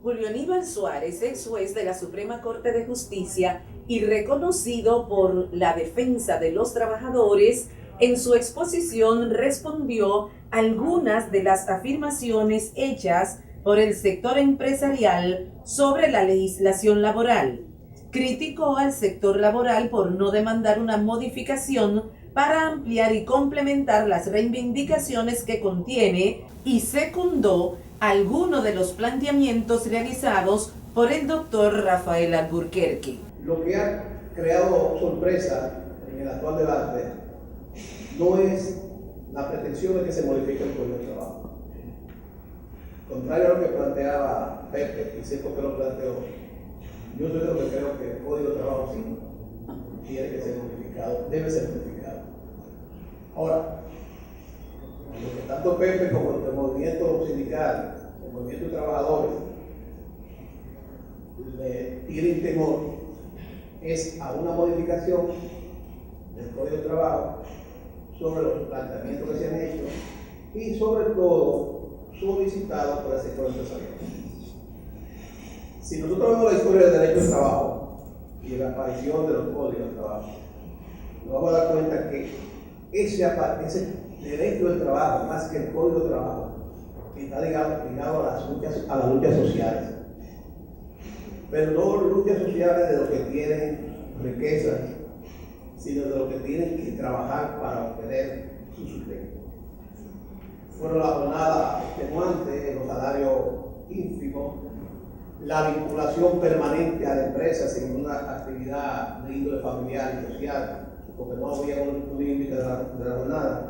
Julio Aníbal Suárez es juez de la Suprema Corte de Justicia y reconocido por la defensa de los trabajadores. En su exposición respondió algunas de las afirmaciones hechas por el sector empresarial sobre la legislación laboral. Criticó al sector laboral por no demandar una modificación para ampliar y complementar las reivindicaciones que contiene y secundó algunos de los planteamientos realizados por el doctor Rafael Alburquerque. Lo que ha creado sorpresa en el actual debate no es la pretensión de que se modifique el Código de Trabajo. Contrario a lo que planteaba Pepe, y sé por qué lo planteó, yo soy de lo que creo que el Código de Trabajo sí tiene que ser modificado, debe ser modificado. Ahora, lo que tanto Pepe como el movimiento sindical, el movimiento de trabajadores, le tienen temor es a una modificación del Código de Trabajo sobre los planteamientos que se han hecho y sobre todo solicitados por el sector empresarial. Si nosotros vemos la historia del derecho al trabajo y la aparición de los códigos de trabajo, nos vamos a dar cuenta que ese derecho del trabajo, más que el Código de Trabajo, está ligado a las luchas sociales. Pero no luchas sociales de los que tienen riquezas, sino de los que tienen que trabajar para obtener su sustento. Fueron la jornada extenuante, los salarios ínfimos, la vinculación permanente a la empresa sin una actividad de índole familiar y social, porque no había un límite de la jornada,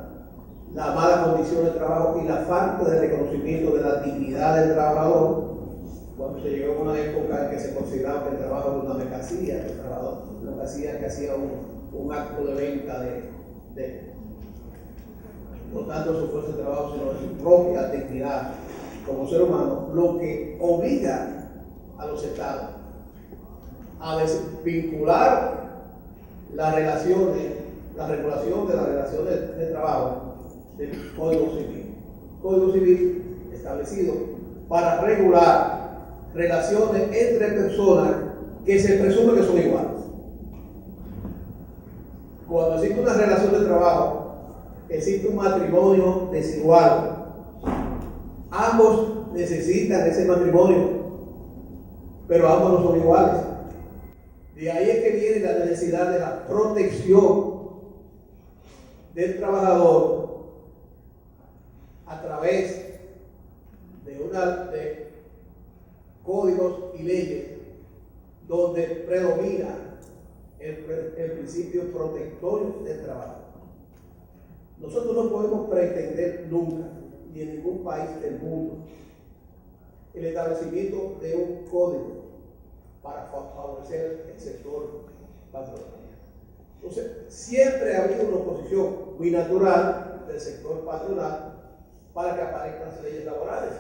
la mala condición de trabajo y la falta de reconocimiento de la dignidad del trabajador, cuando se llegó a una época en que se consideraba que el trabajo era una mercancía, el trabajador, una mercancía que hacía un acto de venta no tanto su fuerza de trabajo, sino de su propia dignidad como ser humano, lo que obliga a los estados a desvincular las relaciones, la regulación de las relaciones de trabajo del Código Civil. Código Civil establecido para regular relaciones entre personas que se presume que son iguales. Cuando existe una relación de trabajo, existe un matrimonio desigual. Ambos necesitan ese matrimonio, pero ambos no son iguales. De ahí es que viene la necesidad de la protección del trabajador a través de códigos y leyes donde predomina el principio protector del trabajo. Nosotros no podemos pretender nunca, ni en ningún país del mundo, el establecimiento de un código para favorecer el sector patronal. Entonces, siempre ha habido una oposición muy natural del sector patronal para que aparezcan las leyes laborales.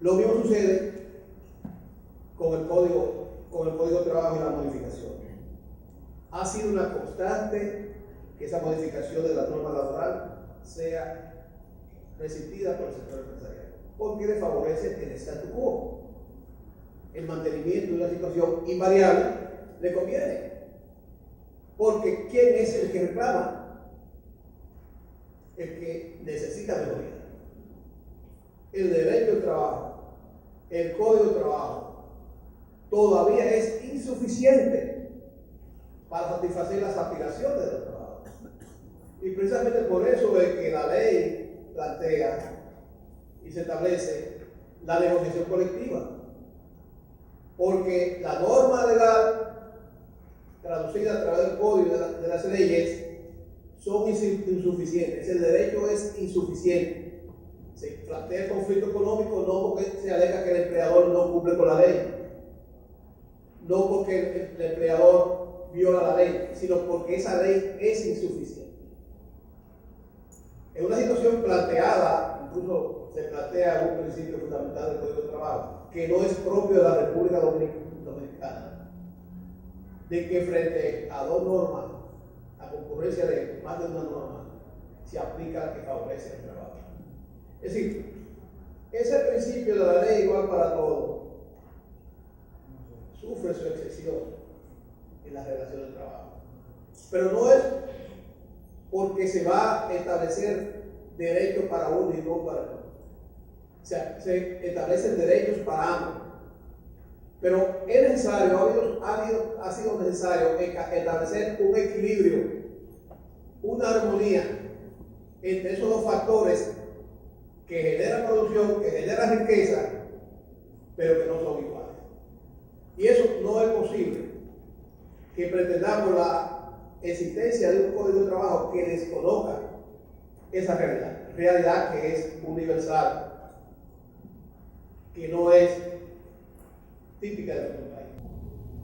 Lo mismo sucede con el Código de Trabajo y la modificación. Ha sido una constante que esa modificación de la norma laboral sea resistida por el sector empresarial, porque le favorece el statu quo. El mantenimiento de una situación invariable le conviene, porque ¿quién es el que reclama? El que necesita mejoría. El derecho al trabajo, el Código de Trabajo, todavía es insuficiente para satisfacer las aspiraciones de los trabajadores. Y precisamente por eso es que la ley plantea y se establece la negociación colectiva. Porque la norma legal, traducida a través del código de las leyes, son insuficientes. El derecho es insuficiente. Se plantea el conflicto económico no porque se alega que el empleador no cumple con la ley, no porque el empleador viola la ley, sino porque esa ley es insuficiente. En una situación planteada, incluso se plantea un principio fundamental del Código de Trabajo, que no es propio de la República Dominicana, de que frente a dos normas, a concurrencia de más de una norma, se aplica la que favorece el trabajo. Es decir, ese principio de la ley igual para todos sufre su excesión en la relación de trabajo. Pero no es porque se va a establecer derechos para uno y no para otro. O sea, se establecen derechos para ambos. Pero es necesario, ha sido necesario establecer un equilibrio, una armonía entre esos dos factores que generan producción, que generan riqueza, pero que no son iguales. Y eso no es posible, que pretendamos la existencia de un código de trabajo que desconozca esa realidad que es universal, que no es típica de nuestro país.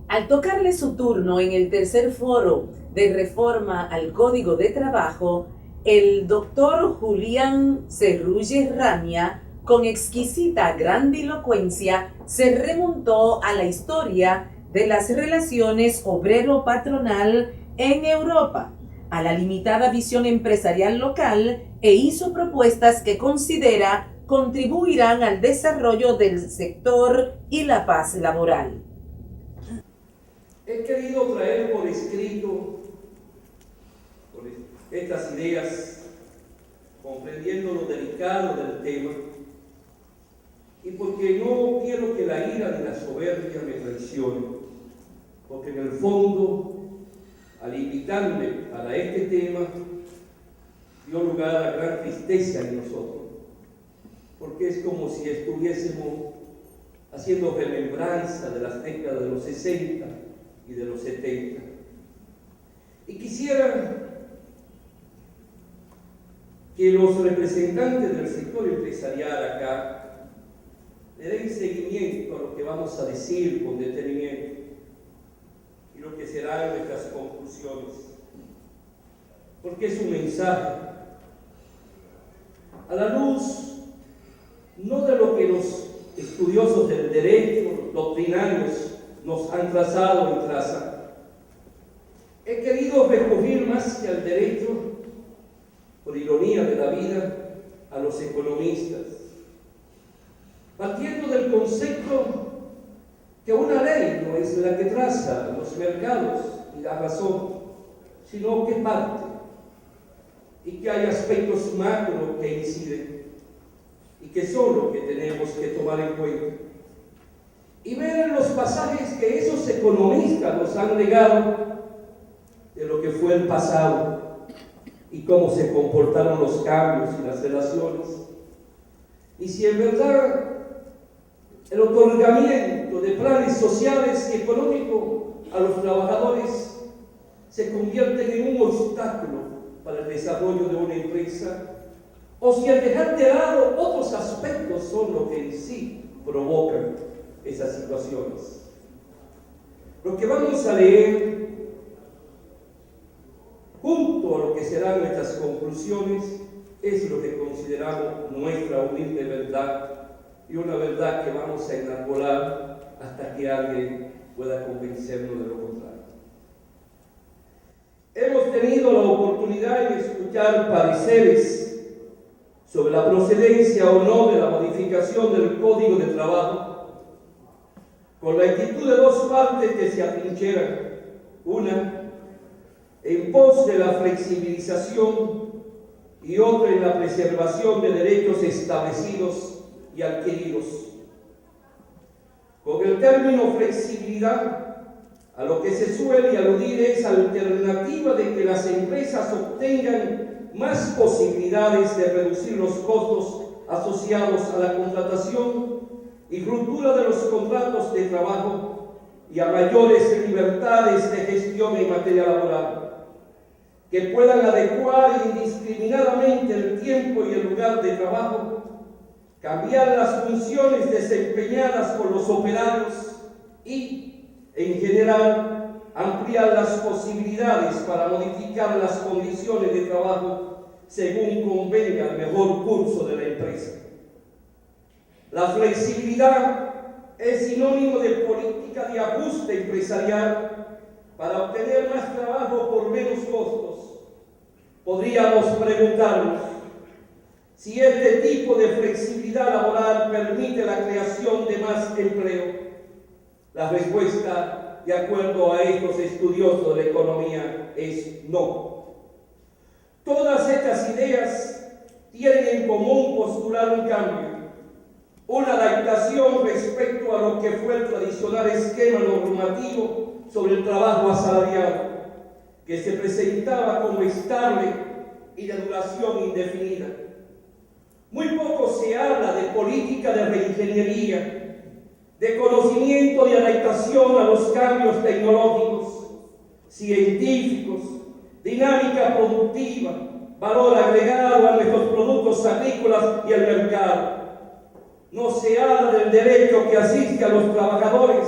Al tocarle su turno en el tercer foro de reforma al Código de Trabajo, el doctor Julián Cerrulle Ramia, con exquisita grandilocuencia, se remontó a la historia de las relaciones obrero-patronal en Europa, a la limitada visión empresarial local e hizo propuestas que considera contribuirán al desarrollo del sector y la paz laboral. He querido traer por escrito estas ideas, comprendiendo lo delicado del tema, y porque no quiero que la ira de la soberbia me traicione, porque en el fondo, al invitarme para este tema, dio lugar a gran tristeza en nosotros, porque es como si estuviésemos haciendo remembranza de las décadas de los 60 y de los 70. Y quisiera que los representantes del sector empresarial acá le den seguimiento a lo que vamos a decir con detenimiento y lo que serán nuestras conclusiones, porque es un mensaje a la luz no de lo que los estudiosos del derecho, los doctrinarios, nos han trazado y trazan. He querido recurrir más que al derecho, por ironía de la vida, a los economistas, partiendo del concepto que una ley no es la que traza los mercados y la razón, sino que parte, y que hay aspectos macro que inciden y que son lo que tenemos que tomar en cuenta, y ver en los pasajes que esos economistas nos han legado de lo que fue el pasado y cómo se comportaron los cambios y las relaciones, y si en verdad el otorgamiento de planes sociales y económicos a los trabajadores se convierte en un obstáculo para el desarrollo de una empresa, o si al dejar de lado otros aspectos son los que en sí provocan esas situaciones. Lo que vamos a leer, junto a lo que serán nuestras conclusiones, es lo que consideramos nuestra humilde verdad, y una verdad que vamos a enarbolar hasta que alguien pueda convencernos de lo contrario. Hemos tenido la oportunidad de escuchar pareceres sobre la procedencia o no de la modificación del Código de Trabajo, con la actitud de dos partes que se atrincheran: una en pos de la flexibilización y otra en la preservación de derechos establecidos y adquiridos. Con el término flexibilidad, a lo que se suele aludir es alternativa de que las empresas obtengan más posibilidades de reducir los costos asociados a la contratación y ruptura de los contratos de trabajo y a mayores libertades de gestión en materia laboral, que puedan adecuar indiscriminadamente el tiempo y el lugar de trabajo, cambiar las funciones desempeñadas por los operarios y, en general, ampliar las posibilidades para modificar las condiciones de trabajo según convenga el mejor curso de la empresa. La flexibilidad es sinónimo de política de ajuste empresarial para obtener más trabajo por menos costos. Podríamos preguntarnos si este tipo de flexibilidad laboral permite la creación de más empleo. La respuesta, de acuerdo a estos estudiosos de la economía, es no. Todas estas ideas tienen en común postular un cambio, una adaptación respecto a lo que fue el tradicional esquema normativo sobre el trabajo asalariado, que se presentaba como estable y de duración indefinida. Muy poco se habla de política de reingeniería, de conocimiento y adaptación a los cambios tecnológicos, científicos, dinámica productiva, valor agregado a nuestros productos agrícolas y al mercado. No se habla del derecho que asiste a los trabajadores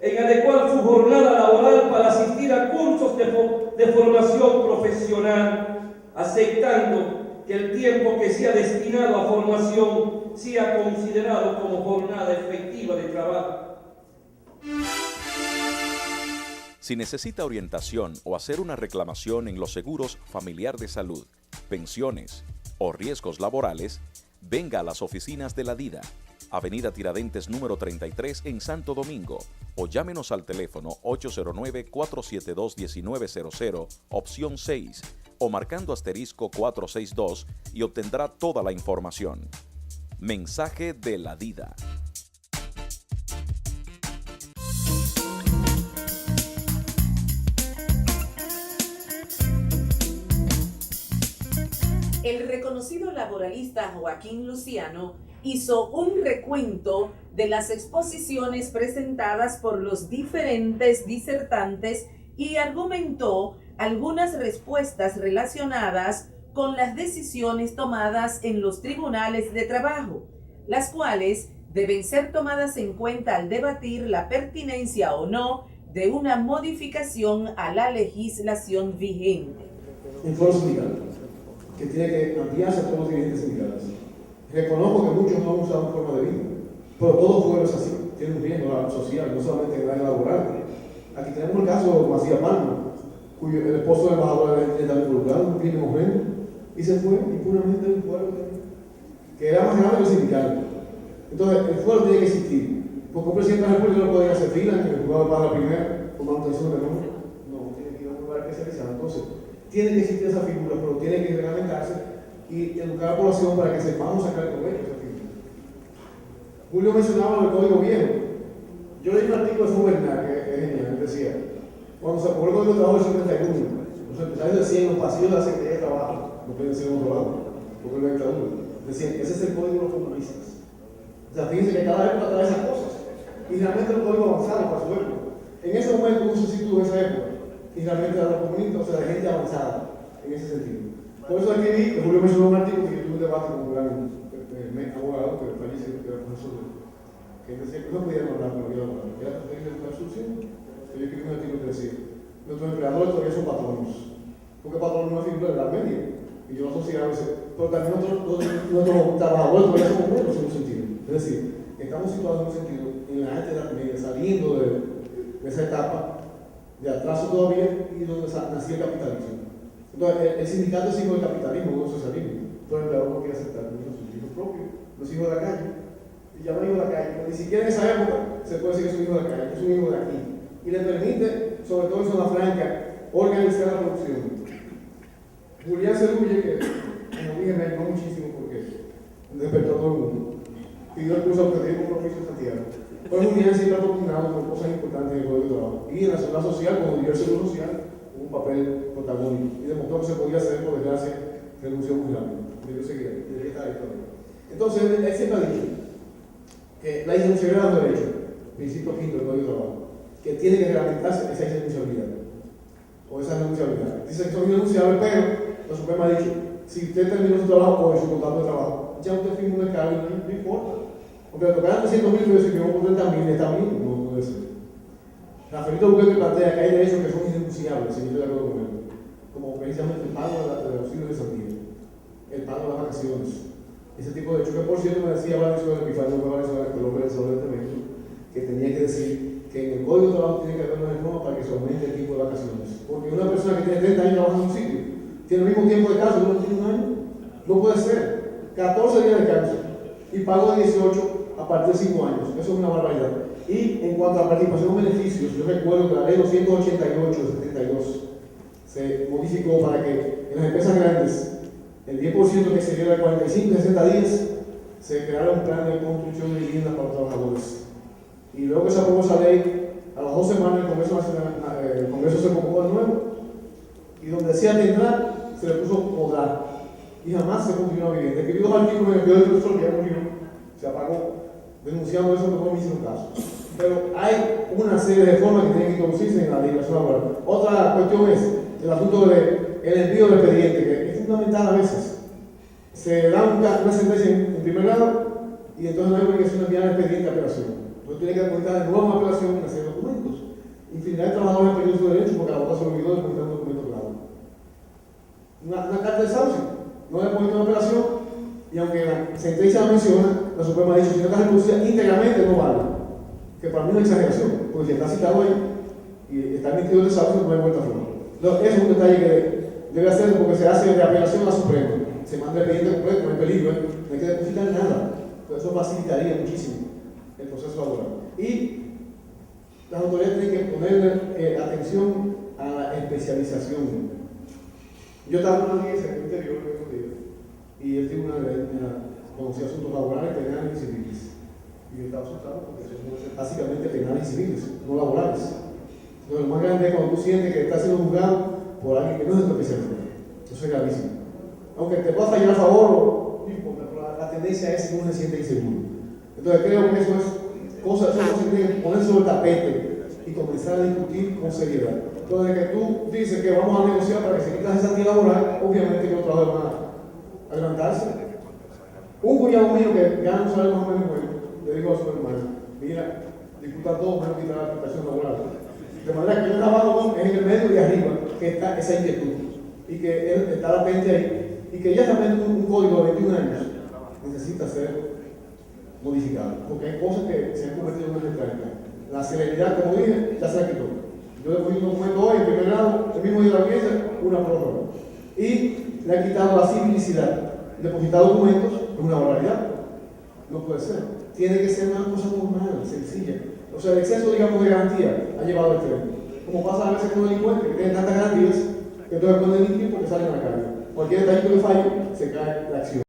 en adecuar su jornada laboral para asistir a cursos de formación profesional, aceptando que el tiempo que sea destinado a formación sea considerado como jornada efectiva de trabajo. Si necesita orientación o hacer una reclamación en los seguros familiar de salud, pensiones o riesgos laborales, venga a las oficinas de la DIDA, Avenida Tiradentes número 33 en Santo Domingo, o llámenos al teléfono 809-472-1900, opción 6, o marcando asterisco 462 y obtendrá toda la información. Mensaje de la DIDA. El reconocido laboralista Joaquín Luciano hizo un recuento de las exposiciones presentadas por los diferentes disertantes y argumentó algunas respuestas relacionadas con las decisiones tomadas en los tribunales de trabajo, las cuales deben ser tomadas en cuenta al debatir la pertinencia o no de una modificación a la legislación vigente. El foro sindical, que tiene que ampliarse a todos los dirigentes sindicales. Reconozco que muchos no han usado una forma de vida, pero todo fuero es así, tiene un riesgo social, no solamente en el área laboral. Aquí tenemos el caso de Macías Palma, cuyo el esposo del embajador estaba involucrado en un crimen horrendo y se fue impunemente del pueblo, que era más grave que el sindical. Entonces, el fuero tiene que existir, porque un presidente de la República no puede hacer fila en el juzgado de paz la primera por manutención de nombre. No, tiene que ir a un lugar especializado. Entonces, tiene que existir esa figura, pero tiene que reglamentarse y educar a la población para que sepamos sacar el provecho de esa figura. Julio mencionaba el código viejo. Yo leí un artículo de Fubernal que es genial, que decía, cuando se aprobó el código de trabajo del 71, los empresarios decían en los pasillos de la Secretaría de Trabajo, no pueden decir en otro lado, porque es la dictadura, decían, ese es el código de los comunistas. O sea, fíjense que cada época trae esas cosas. Y realmente el código avanzado para su época. En ese momento uno se sitúa en esa época. Y realmente a los comunistas, o sea, de gente avanzada en ese sentido. Por eso escribí, que Julio mencionó un artículo que yo tuve un debate con un gran abogado que falleció, que era profesor, que decía que no podía hablar con la vida laboral, era preferible buscar solución. Yo escribí un artículo que decía, nuestros empleadores todavía son patronos, porque patronos no es figura de la media, y yo lo asociaba a veces, pero también nuestros trabajadores todavía son buenos en un sentido. Es decir, estamos situados en un sentido, en la alta edad media, saliendo de esa etapa de atraso todavía y donde nació el capitalismo. Entonces, el sindicato es hijo del capitalismo, no del socialismo. Entonces, el empleador no quiere aceptar sus hijos propios, los hijos de la calle. Y ya no hijos de la calle, pero ni siquiera en esa época se puede decir que es un hijo de la calle, es un hijo de aquí. Y le permite, sobre todo en zona franca, organizar la producción. Julián Cerulle, que en origen me ayudó muchísimo porque despertó a todo el mundo, pidió el curso objetivo compromiso en Santiago. Pues Julián siempre ha propugnado por cosas importantes en el código de trabajo. Y en la seguridad social, cuando dio el seguro social, un papel protagónico. Y demostró que se podía hacer, por desgracia, renunció muy rápido. Debió seguir, debería estar ahí todavía. Entonces, él siempre ha dicho que la insenunciabilidad es un derecho, principio quinto del código de trabajo, que tiene que reglamentarse esa insenunciabilidad. O esa renunciabilidad. Dice que son irrenunciables, pero la Suprema ha dicho, si usted terminó su trabajo hoy, su contrato de trabajo, ya usted firma un descargo y no importa. Porque le tocaran 300.000 pesos y que no por 30.000, está bien, no puede ser. Rafaelito Buquete plantea que hay derechos que son irrenunciables, si yo estoy de acuerdo con él, como precisamente el pago de los auxilios de Santiago, el pago de las vacaciones, ese tipo de derechos que por cierto me decía Valenzuela, el Pifano de Valenzuela, que lo pensó evidentemente, que tenía que decir que en el código de trabajo tiene que haber una reforma para que se aumente el tiempo de vacaciones. Porque una persona que tiene 30 años trabajando en un sitio, tiene el mismo tiempo de casa, uno tiene un año, no puede ser. 14 días de cárcel y pago de 18 a partir de 5 años. Eso es una barbaridad. Y en cuanto a participación en beneficios, yo recuerdo que la ley 288 de 72 se modificó para que en las empresas grandes el 10% que excediera de 45 y 60 días se creara un plan de construcción de viviendas para los trabajadores. Y luego que se aprobó esa ley, a las 2 semanas el Congreso se convocó de nuevo y donde decía tendrá, se le puso podrá. Y jamás se construyó una vivienda. Escribí 2 artículos en el periódico del Profesor que ya murió, se apagó, denunciando eso, que no me hicieron caso. Pero hay una serie de reformas que tienen que introducirse en la legislación laboral. Otra cuestión es el asunto del envío del expediente, que es fundamental a veces. Se da una sentencia en primer grado y entonces no hay obligación de enviar el expediente a apelación. Entonces tiene que depositar de nuevo una apelación y hacer documentos. Infinidad de trabajadores han perdido su derecho porque la abogada se olvidó de depositar un documento claro. Una carta de desahucio, no le deposita una apelación y aunque la sentencia la menciona, la Suprema ha dicho si no está reproducida íntegramente no vale. Que para mí es una exageración, porque si está citado ahí y está emitido el desahucio no hay vuelta a forma. Eso es un detalle que debe hacerse porque se hace de apelación a la Suprema. Se manda el expediente completo, no hay peligro, no hay que depositar nada. Pues eso facilitaría muchísimo el proceso laboral. Y las autoridades tienen que ponerle atención a la especialización. Yo estaba en una audiencia en el interior de estos días y el tribunal conocía asuntos laborales, penales y civiles. Y yo estaba asustado porque son básicamente penales y civiles, no laborales. Entonces, lo más grande es cuando tú sientes que estás siendo juzgado por alguien que no es de tu especialidad. Eso es gravísimo. Aunque te pueda fallar a favor, no importa, pero la tendencia es que uno se siente inseguro. Entonces, creo que eso es cosas que tienen que poner sobre el tapete y comenzar a discutir con seriedad. Entonces, que tú dices que vamos a negociar para que se quite la cesantía laboral, obviamente que los trabajadores van a levantarse. Un cuñado mío que gana un salario más o menos bueno, le digo a su hermano, mira, discutan todos menos quitar la prestación laboral. De manera que yo trabajo en el medio y arriba, que está esa inquietud, y que él está latente ahí, y que ya también un código de 21 años necesita ser modificado, porque hay cosas que se han convertido en una retráctica. La celeridad, como dije, ya se la quitó. Yo le cogí un documento hoy, en primer grado, el mismo día de la audiencia, una prórroga. Y le ha quitado la civilicidad. Depositar documentos es una barbaridad. No puede ser. Tiene que ser una cosa normal, sencilla. O sea, el exceso, digamos, de garantía ha llevado al extremo. Como pasa a veces con los delincuentes, que tienen tantas garantías que entonces pueden delinquir porque salen a la calle. Cualquier detallito que falle, se cae la acción.